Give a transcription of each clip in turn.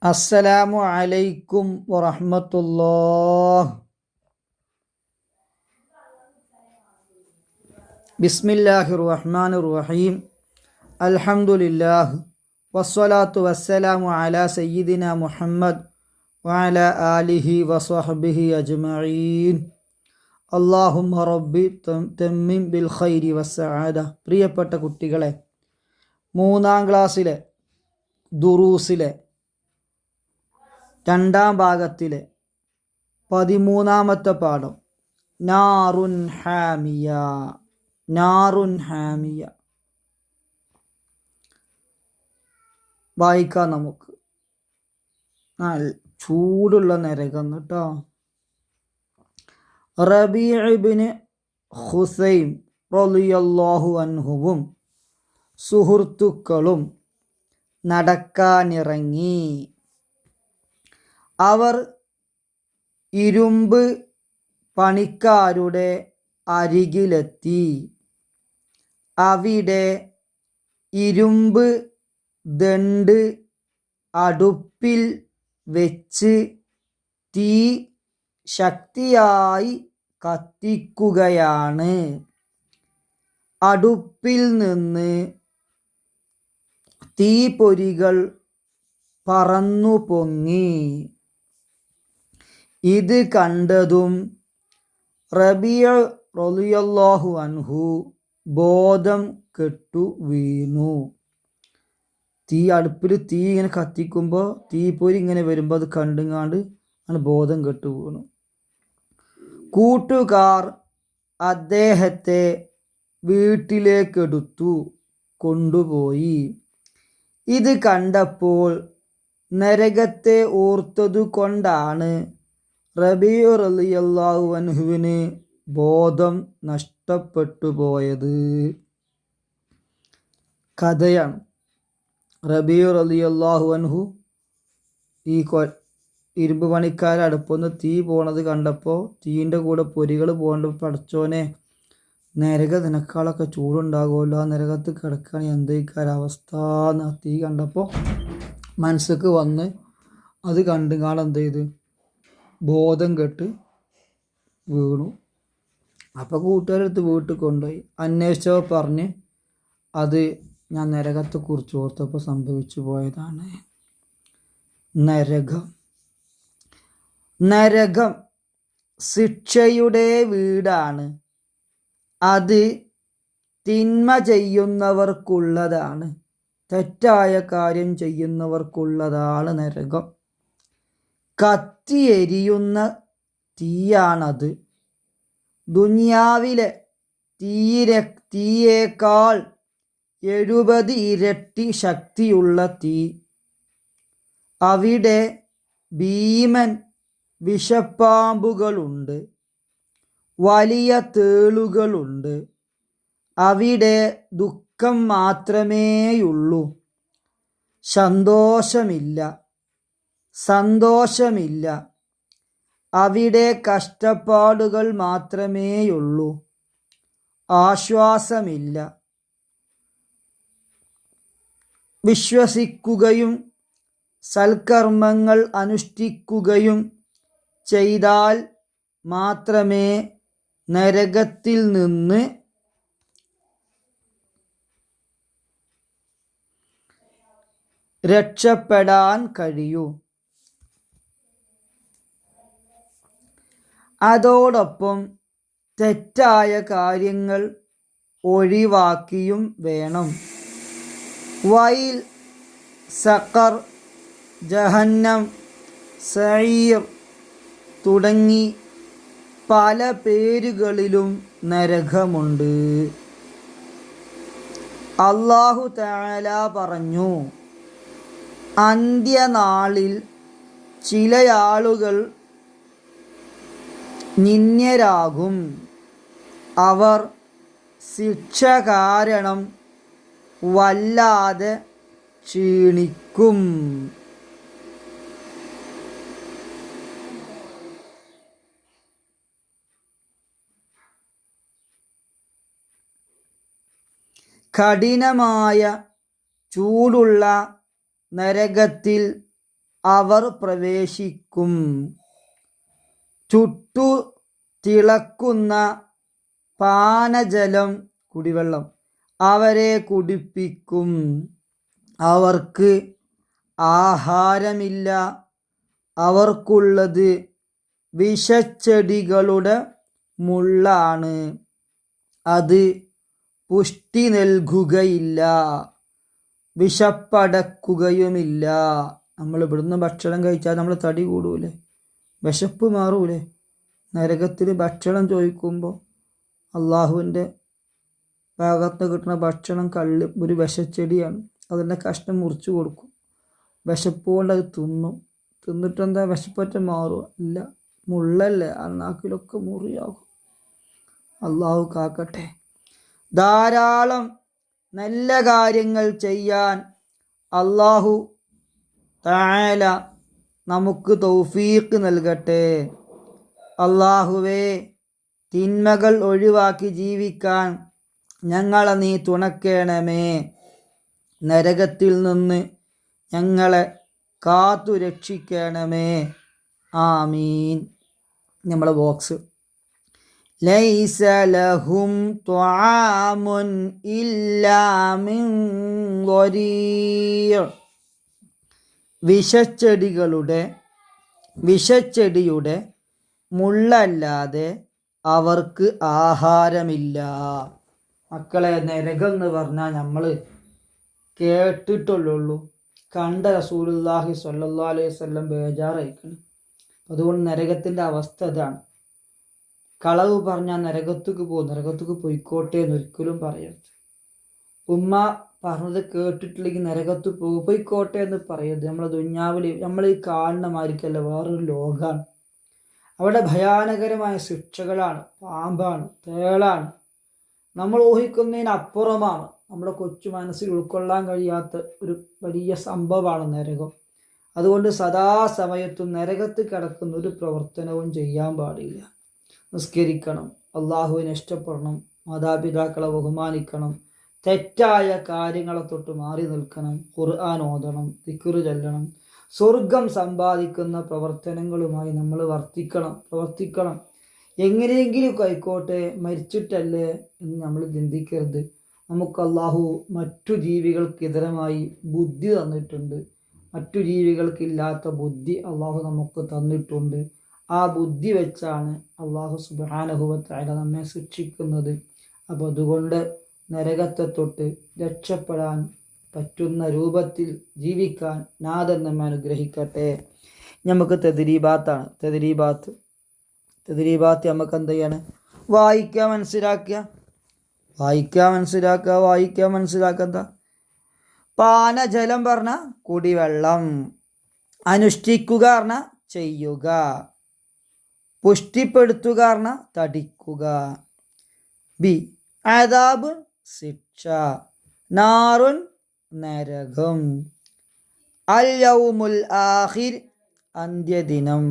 അസ്സലാമു അലൈക്കും വറഹ്മത്തുള്ളാഹ്. ബിസ്മില്ലാഹിർ റഹ്മാനിർ റഹീം. അൽഹംദുലില്ലാഹ് വസ്സലാത്തു വസ്സലാമു അലാ സയ്യിദിന മുഹമ്മദ് വഅലാ ആലിഹി വസ്വഹ്ബിഹി അജ്മഈൻ. അല്ലാഹുമ്മ റബ്ബി തമ്മിം ബിൽ ഖൈരി വസ്സആദ. പ്രിയപ്പെട്ട കുട്ടികളെ, 3-ാം ക്ലാസ്സിലെ ദുറൂസിലെ 2-ാം ഭാഗത്തിലെ 13-ാമത്തെ പാഠം നാറുൻ ഹാമിയ. നാറുൻ ഹാമിയ വായിക്കാം നമുക്ക്. ചൂടുള്ള നരകം കേട്ടോ. റബീഉ ഇബ്നു ഖുസൈം റളിയല്ലാഹു അൻഹുവും സുഹൃത്തുക്കളും നടക്കാനിറങ്ങി. അവർ ഇരുമ്പ് പണിക്കാരുടെ അരികിലെത്തി. അവിടെ ഇരുമ്പ് ദണ്ട് അടുപ്പിൽ വെച്ച് തീ ശക്തിയായി കത്തിക്കുകയാണ്. അടുപ്പിൽ നിന്ന് തീപ്പൊരികൾ പറന്നു പൊങ്ങി. ഇത് കണ്ടതും റബീഉ റളിയല്ലാഹു അൻഹു ബോധം കെട്ടു വീണു. അടുപ്പിൽ തീ ഇങ്ങനെ കത്തിക്കുമ്പോൾ തീപ്പൊരി ഇങ്ങനെ വരുമ്പോൾ അത് കണ്ടുങ്ങാണ്ട് ബോധം കെട്ടു വീണു. കൂട്ടുകാർ അദ്ദേഹത്തെ വീട്ടിലേക്കെടുത്തു കൊണ്ടുപോയി. ഇത് കണ്ടപ്പോൾ നരകത്തെ ഓർത്തതു കൊണ്ടാണ് റബീഉ റളിയല്ലാഹു അൻഹുവിന് ബോധം നഷ്ടപ്പെട്ടു പോയത്. കഥയാണ്. റബീഉ റളിയല്ലാഹു അൻഹു ഈ ഇരുമ്പ് പണിക്കാരെ അടുപ്പൊന്ന് തീ പോണത് കണ്ടപ്പോൾ, തീൻ്റെ കൂടെ പൊരികൾ പോകേണ്ട, പടച്ചോനെ നരക നിനക്കാളൊക്കെ ചൂടുണ്ടാകുമല്ലോ, ആ നരകത്ത് കിടക്കാൻ എന്തൊക്കെ എന്ന് തീ കണ്ടപ്പോൾ മനസ്സിലേക്ക് വന്ന് അത് കണ്ടുകാണ്ട് എന്ത് ചെയ്ത് ബോധം കെട്ട് വീണു. അപ്പോൾ കൂട്ടുകാരെടുത്ത് വീട്ടിൽ കൊണ്ടുപോയി. അന്വേഷിച്ചപ്പോൾ പറഞ്ഞ് അത് ഞാൻ നരകത്തെക്കുറിച്ച് ഓർത്തപ്പോൾ സംഭവിച്ചു പോയതാണ്. നരകം ശിക്ഷയുടെ വീടാണ്. അത് തിന്മ ചെയ്യുന്നവർക്കുള്ളതാണ്. തെറ്റായ കാര്യം ചെയ്യുന്നവർക്കുള്ളതാണ് നരകം. കത്തിയെരിയുന്ന തീയാണത്. ദുനിയാവിലെ തീയേക്കാൾ 70 ഇരട്ടി ശക്തിയുള്ള തീ. അവിടെ ഭീമൻ വിഷപ്പാമ്പുകളുണ്ട്, വലിയ തേളുകളുണ്ട്. അവിടെ ദുഃഖം മാത്രമേയുള്ളൂ, സന്തോഷമില്ല. അവിടെ കഷ്ടപ്പാടുകൾ മാത്രമേയുള്ളൂ, ആശ്വാസമില്ല. വിശ്വസിക്കുകയും സൽക്കർമ്മങ്ങൾ അനുഷ്ഠിക്കുകയും ചെയ്താൽ മാത്രമേ നരകത്തിൽ നിന്ന് രക്ഷപ്പെടാൻ കഴിയൂ. അതോടൊപ്പം തെറ്റായ കാര്യങ്ങൾ ഒഴിവാക്കിയും വേണം. വൈൽ, സഖർ, ജഹന്നം, സഈർ തുടങ്ങി പല പേരുകളിലും നരകമുണ്ട്. അല്ലാഹു തആല പറഞ്ഞു, അന്ത്യനാളിൽ ചില ആളുകൾ നിന്ദ്യരാകും. അവർ ശിക്ഷ കാരണം വല്ലാതെ ക്ഷീണിക്കും. കഠിനമായ ചൂടുള്ള നരകത്തിൽ അവർ പ്രവേശിക്കും. ചുട്ടു തിളക്കുന്ന പാനജലം, കുടിവെള്ളം അവരെ കുടിപ്പിക്കും. അവർക്ക് ആഹാരമില്ല. അവർക്കുള്ളത് വിഷച്ചെടികളുടെ മുള്ളാണ്. അത് പുഷ്ടി നൽകുകയില്ല, വിശപ്പടക്കുകയുമില്ല. നമ്മൾ ഇവിടുന്ന് ഭക്ഷണം കഴിച്ചാൽ നമ്മൾ തടി കൂടൂലേ, വിശപ്പ് മാറൂലേ? നരകത്തിൽ ഭക്ഷണം ചോദിക്കുമ്പോൾ അള്ളാഹുവിൻ്റെ ഭാഗത്ത് കിട്ടുന്ന ഭക്ഷണം ഒരു വിഷച്ചെടിയാണ്. അതിൻ്റെ കഷ്ണം മുറിച്ച് കൊടുക്കും. വിശപ്പ് കൊണ്ട് അത് തിന്നിട്ടെന്താ വിശപ്പറ്റ മാറുക? ഇല്ല, മുള്ളല്ലേ, ആ നാക്കിലൊക്കെ മുറിയാകും. അള്ളാഹു കാക്കട്ടെ. ധാരാളം നല്ല കാര്യങ്ങൾ ചെയ്യാൻ അള്ളാഹു തആല നമുക്ക് തൗഫീഖ് നൽകട്ടെ. അള്ളാഹുവേ, തിന്മകൾ ഒഴിവാക്കി ജീവിക്കാൻ ഞങ്ങളെ നീ തുണക്കേണമേ. നരകത്തിൽ നിന്ന് ഞങ്ങളെ കാത്തു രക്ഷിക്കണമേ. ആമീൻ. നമ്മളെ ബോക്സ് ലൈസ ലഹും ത്വആമുൻ ഇല്ലാ മിൻ ളരീഅ്. വിഷച്ചെടിയുടെ മുള്ളല്ലാതെ അവർക്ക് ആഹാരമില്ല. മക്കളെ, നരകം എന്ന് പറഞ്ഞാൽ നമ്മൾ കേട്ടിട്ടുള്ളൂ. കണ്ട റസൂലുള്ളാഹി സ്വല്ലല്ലാഹു അലൈഹി വസല്ലം ബേജാറായിക്കണം. അതുകൊണ്ട് നരകത്തിൻ്റെ അവസ്ഥ അതാണ്. കളവ് പറഞ്ഞാൽ നരകത്തേക്ക് പോകും. നരകത്തേക്ക് പോയിക്കോട്ടെ എന്ന് ഒരിക്കലും പറയരുത്. ഉമ്മ പറഞ്ഞത് കേട്ടിട്ടില്ലെങ്കിൽ നരകത്ത് പോയിക്കോട്ടെ എന്ന് പറയരുത്. നമ്മളെ ദുന്യാവിൽ നമ്മൾ ഈ കാണുന്ന മാതിരിക്കല്ല, വേറൊരു ലോകമാണ്. അവിടെ ഭയാനകരമായ ശിക്ഷകളാണ്. പാമ്പാണ്, തേളാണ്. നമ്മൾ ഊഹിക്കുന്നതിനപ്പുറമാണ്. നമ്മുടെ കൊച്ചു മനസ്സിൽ ഉൾക്കൊള്ളാൻ കഴിയാത്ത ഒരു വലിയ സംഭവമാണ് നരകം. അതുകൊണ്ട് സദാസമയത്തും നരകത്ത് കിടക്കുന്ന ഒരു പ്രവർത്തനവും ചെയ്യാൻ പാടില്ല. നിസ്കരിക്കണം, അള്ളാഹുവിനെ ഇഷ്ടപ്പെടണം, മാതാപിതാക്കളെ ബഹുമാനിക്കണം, തെറ്റായ കാര്യങ്ങളെ തൊട്ട് മാറി നിൽക്കണം, ഖുർആൻ ഓതണം, ദിക്ർ ചൊല്ലണം. സ്വർഗം സമ്പാദിക്കുന്ന പ്രവർത്തനങ്ങളുമായി നമ്മൾ പ്രവർത്തിക്കണം. എങ്ങനെയെങ്കിലും ആയിക്കോട്ടെ, മരിച്ചിട്ടല്ലേ എന്ന് നമ്മൾ ചിന്തിക്കരുത്. നമുക്ക് അള്ളാഹു മറ്റു ജീവികൾക്കെതിരമായി ബുദ്ധി തന്നിട്ടുണ്ട്. മറ്റു ജീവികൾക്കില്ലാത്ത ബുദ്ധി അള്ളാഹു നമുക്ക് തന്നിട്ടുണ്ട്. ആ ബുദ്ധി വെച്ചാണ് അള്ളാഹു സുബ്ഹാനഹു വ തആല നമ്മെ ശിക്ഷിക്കുന്നത്. അപ്പോൾ അതുകൊണ്ട് നരകത്തെ തൊട്ട് രക്ഷപ്പെടാൻ പറ്റുന്ന രൂപത്തിൽ ജീവിക്കാൻ നാഥൻ നമ്മെ അനുഗ്രഹിക്കട്ടെ. നമുക്ക് തദ്രീബാത്താണ്. തദ്രീബാത്ത് നമുക്ക് എന്ത് ചെയ്യാണ്? വായിക്കുക, മനസ്സിലാക്കുക. പാനജലം പറഞ്ഞ കുടിവെള്ളം, അനുഷ്ഠിക്കുക പറഞ്ഞ ചെയ്യുക, പുഷ്ടിപ്പെടുത്തുക പറഞ്ഞ തടിക്കുക. ബി അദാബ് ശിക്ഷ, നാറുൻ നരകം, അൽ യൗമുൽ ആഖിർ അന്ത്യദിനം,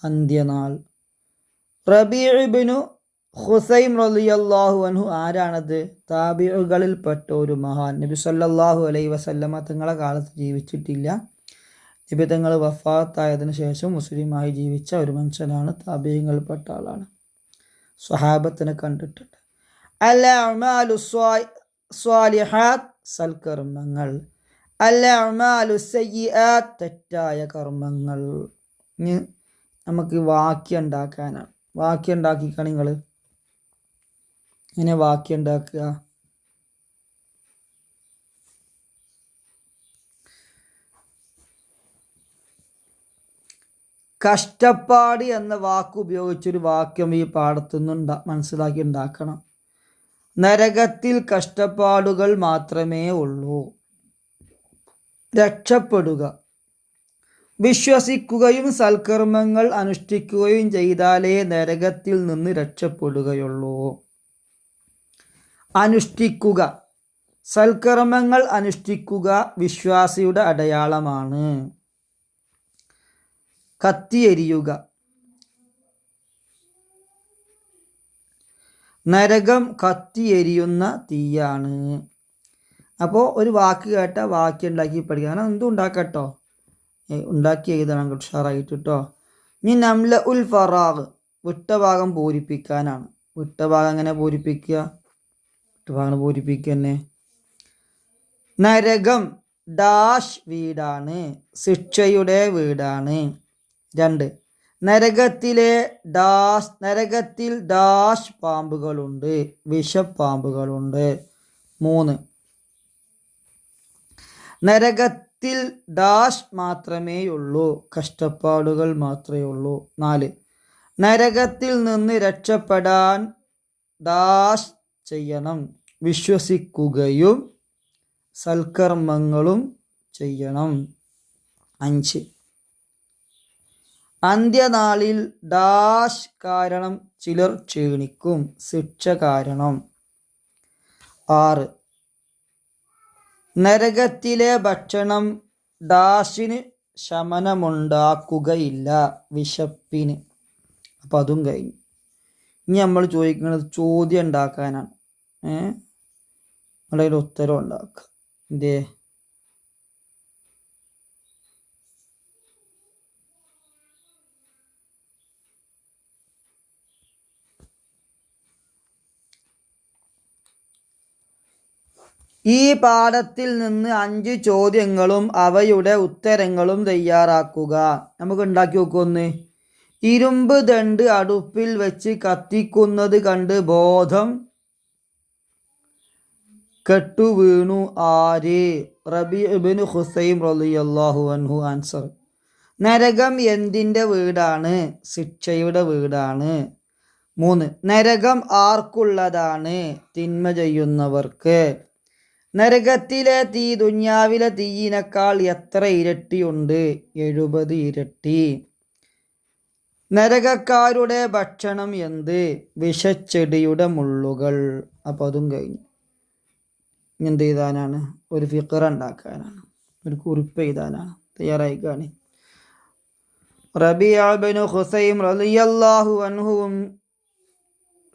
അന്ത്യനാൾ. റബീഉ ഇബ്നു ഖുസൈം റളിയല്ലാഹു അൻഹു ആരാണത്? താബിഉകളിൽപ്പെട്ട ഒരു മഹാൻ. നബി സല്ലല്ലാഹു അലൈഹി വസല്ലമ തങ്ങളെ കാലത്ത് ജീവിച്ചിട്ടില്ല. നബി തങ്ങൾ വഫാത്തായതിനു ശേഷം മുസ്ലിമായി ജീവിച്ച ഒരു മനുഷ്യനാണ്. താബിഉകളിൽപ്പെട്ട ആളാണ്. സ്വഹാബത്തിനെ കണ്ടിട്ടുണ്ട്. അൽ അഅ്മാലു സ്വാലിഹാത്ത് സൽക്കർമ്മങ്ങൾ, അൽ അഅ്മാലു സയ്യിആത്ത് തെറ്റായ കർമ്മങ്ങൾ. ഇനി നമുക്ക് വാക്യം ഉണ്ടാക്കാനാണ്. വാക്യം ഉണ്ടാക്കിക്കാണ് നിങ്ങൾ. ഇങ്ങനെ വാക്യം ഉണ്ടാക്കുക. കഷ്ടപ്പാട് എന്ന വാക്ക് ഉപയോഗിച്ചൊരു വാക്യം ഈ പാഠത്തുനിന്ന് മനസ്സിലാക്കി ഉണ്ടാക്കണം. നരകത്തിൽ കഷ്ടപ്പാടുകൾ മാത്രമേ ഉള്ളൂ. രക്ഷപ്പെടുക, വിശ്വസിക്കുകയും സൽക്കർമ്മങ്ങൾ അനുഷ്ഠിക്കുകയും ചെയ്താലേ നരകത്തിൽ നിന്ന് രക്ഷപ്പെടുകയുള്ളൂ. അനുഷ്ഠിക്കുക, സൽക്കർമ്മങ്ങൾ അനുഷ്ഠിക്കുക വിശ്വാസിയുടെ അടയാളമാണ്. കത്തിയെരിയുക, നരകം കത്തിയെരിയുന്ന തീയാണ്. അപ്പോൾ ഒരു വാക്ക് കേട്ടാൽ വാക്യം ഉണ്ടാക്കി പഠിക്കുക. കാരണം എന്തും ഉണ്ടാക്കട്ടോ, ഉണ്ടാക്കി എഴുതണം ഉഷാറായിട്ട് കേട്ടോ. ഇനി നംല ഉൽ ഫറാഗ്, വിട്ട ഭാഗം പൂരിപ്പിക്കാനാണ്. വിട്ട ഭാഗം എങ്ങനെ പൂരിപ്പിക്കുക? വിട്ട ഭാഗം പൂരിപ്പിക്കുക തന്നെ. നരകം ഡാഷ് വീടാണ്, ശിക്ഷയുടെ വീടാണ്. 2, നരകത്തിൽ ഡാഷ് പാമ്പുകളുണ്ട്, വിഷപ്പാമ്പുകളുണ്ട്. 3, നരകത്തിൽ ഡാഷ് മാത്രമേയുള്ളൂ, കഷ്ടപ്പാടുകൾ മാത്രമേ ഉള്ളൂ. 4, നരകത്തിൽ നിന്ന് രക്ഷപ്പെടാൻ ഡാഷ് ചെയ്യണം, വിശ്വസിക്കുകയും സൽക്കർമ്മങ്ങളും ചെയ്യണം. 5, അന്ത്യനാളിൽ ഡാഷ് കാരണം ചിലർ ക്ഷീണിക്കും, ശിക്ഷ കാരണം. 6, നരകത്തിലെ ഭക്ഷണം ഡാഷിന് ശമനമുണ്ടാക്കുകയില്ല, വിശപ്പിന്. അപ്പം അതും കഴിഞ്ഞു. ഇനി നമ്മൾ ചോദിക്കുന്നത് ചോദ്യം ഉണ്ടാക്കാനാണ്. നമ്മളതിൽ ഉത്തരം ഉണ്ടാക്കുക. എന്തേ? ഈ പാഠത്തിൽ നിന്ന് 5 ചോദ്യങ്ങളും അവയുടെ ഉത്തരങ്ങളും തയ്യാറാക്കുക. നമുക്ക് ഉണ്ടാക്കി നോക്കുമെന്ന്. ഇരുമ്പ് ദണ്ട് അടുപ്പിൽ വെച്ച് കത്തിക്കുന്നത് കണ്ട് ബോധം കെട്ടുവീണു ആര്? റബി ഇബ്നു ഹുസൈം റളിയല്ലാഹു അൻഹു. ആൻസർ: നരകം എന്തിൻ്റെ വീടാണ്? ശിക്ഷയുടെ വീടാണ്. 3, നരകം ആർക്കുള്ളതാണ്? തിന്മ ചെയ്യുന്നവർക്ക്. നരകത്തിലെ തീ ദുന്യാവിലെ തീയിനേക്കാൾ എത്ര ഇരട്ടിയുണ്ട്? 70 ഇരട്ടി. നരകക്കാരുടെ ഭക്ഷണം എന്ത്? വിഷച്ചെടിയുടെ മുള്ളുകൾ. അപ്പം അതും കഴിഞ്ഞു. എന്ത് എഴുതാനാണ്? ഒരു ഫിഖറ ഉണ്ടാക്കാനാണ്, ഒരു കുറിപ്പ് എഴുതാനാണ്. തയ്യാറായിക്കാണ്. റബീഅ ഇബ്നു ഹുസൈം റളിയല്ലാഹു അൻഹുവും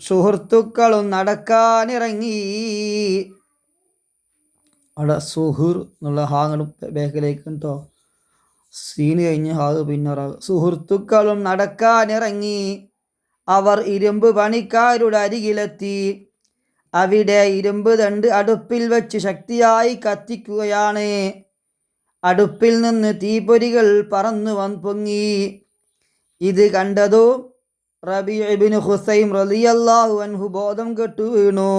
സുഹൃത്തുക്കളും നടക്കാനിറങ്ങി. അവിടെ സുഹൃർ എന്നുള്ള ഹാങ്ങ് ബേക്കിലേക്ക് കേട്ടോ. സീന് കഴിഞ്ഞ് ഹാഗ് പിന്നെ സുഹൃത്തുക്കളും നടക്കാനിറങ്ങി. അവർ ഇരുമ്പ് പണിക്കാരുടെ അരികിലെത്തി. അവിടെ ഇരുമ്പ് ദണ്ട് അടുപ്പിൽ വെച്ച് ശക്തിയായി കത്തിക്കുകയാണ്. അടുപ്പിൽ നിന്ന് തീപ്പൊരികൾ പറന്നു പൊങ്ങി. ഇത് കണ്ടതും റബീഅ ഇബ്നു ഹുസൈം റളിയല്ലാഹു അൻഹു ബോധം കെട്ടു വീണു.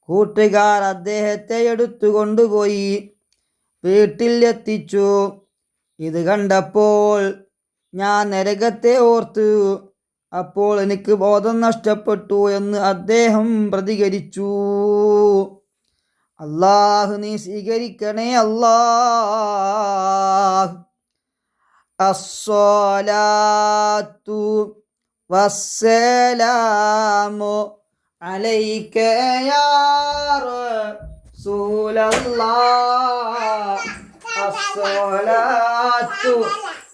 കൂട്ടുകാർ അദ്ദേഹത്തെ എടുത്തുകൊണ്ടുപോയി വീട്ടിൽ എത്തിച്ചു. ഇത് കണ്ടപ്പോൾ ഞാൻ നരകത്തെ ഓർത്തു. അപ്പോൾ എനിക്ക് ബോധം നഷ്ടപ്പെട്ടു എന്ന് അദ്ദേഹം പ്രതികരിച്ചു. അല്ലാഹ് നീ സ്വീകരിക്കണേ അല്ലാഹ്. അസ്സലാത്തു വസ്സലാമു അലൈക യാ റസൂലല്ലാഹ്. അസ്സലാത്തു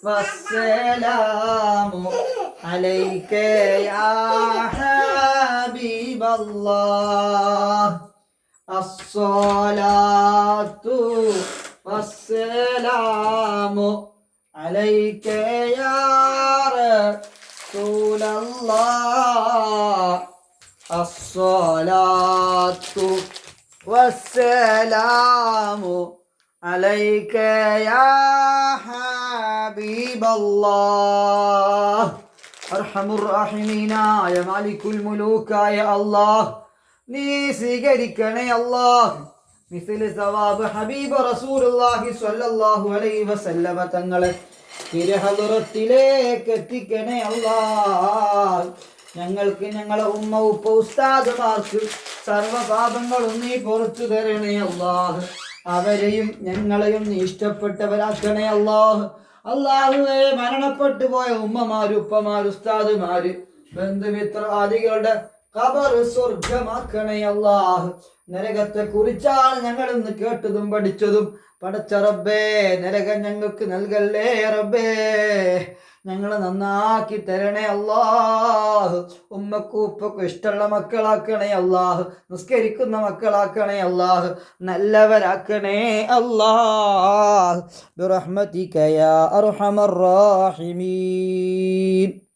വസ്സലാമു അലൈക യാ ഹബീബല്ലാഹ്. അസ്സലാത്തു വസ്സലാമു അലൈക യാ റസൂലല്ലാഹ്. അസ്സലാത്തു വസ്സലാമു അലൈക യാ ഹബീബല്ലാഹ്. അർഹമുർ റഹീമീനായ മാലിക്കുൽ മുലൂക്കായ അല്ലാഹ് നീ സ്വീകരിക്കണേ അല്ലാഹ്. മിസ്ലി സവാബ് ഹബീബ് റസൂലുള്ളാഹി സ്വല്ലല്ലാഹു അലൈഹി വസല്ലമ തങ്ങളെ തിരുഹളറത്തിലേക്ക് എത്തിക്കണേ അല്ലാഹ്. ഞങ്ങൾക്ക്, ഞങ്ങളെ ഉമ്മ ഉപ്പ ഉസ്താദുമാർക്ക് സർവ്വപാപങ്ങളും നീ പുറത്തു തരണേ അല്ലാഹ്. അവരെയും ഞങ്ങളെയും നീ ഇഷ്ടപ്പെട്ടവരാക്കണേ അല്ലാഹ്. അല്ലാഹുവേ, മരണപ്പെട്ടു പോയ ഉമ്മമാര്, ഉപ്പമാര്, ഉസ്താദുമാര്, ബന്ധുമിത്രാദികളുടെ ഖബർ സ്വർഗമാക്കണേ അല്ലാഹ്. നരകത്തെ കുറിച്ചാണ് ഞങ്ങൾ ഇന്ന് കേട്ടതും പഠിച്ചതും. പടച്ച റബ്ബേ, നരകം ഞങ്ങൾക്ക് നൽകല്ലേ റബ്ബേ. ഞങ്ങളെ നന്നാക്കി തരണേ അല്ലാഹ്. ഉമ്മക്കും ഉപ്പക്കും ഇഷ്ടമുള്ള മക്കളാക്കണേ അല്ലാഹ്. നിസ്കരിക്കുന്ന മക്കളാക്കണേ അല്ലാഹ്. നല്ലവരാക്കണേ അല്ലാഹ്. ബിറഹ്മതിക യാ അർഹമർ റാഹിമീൻ.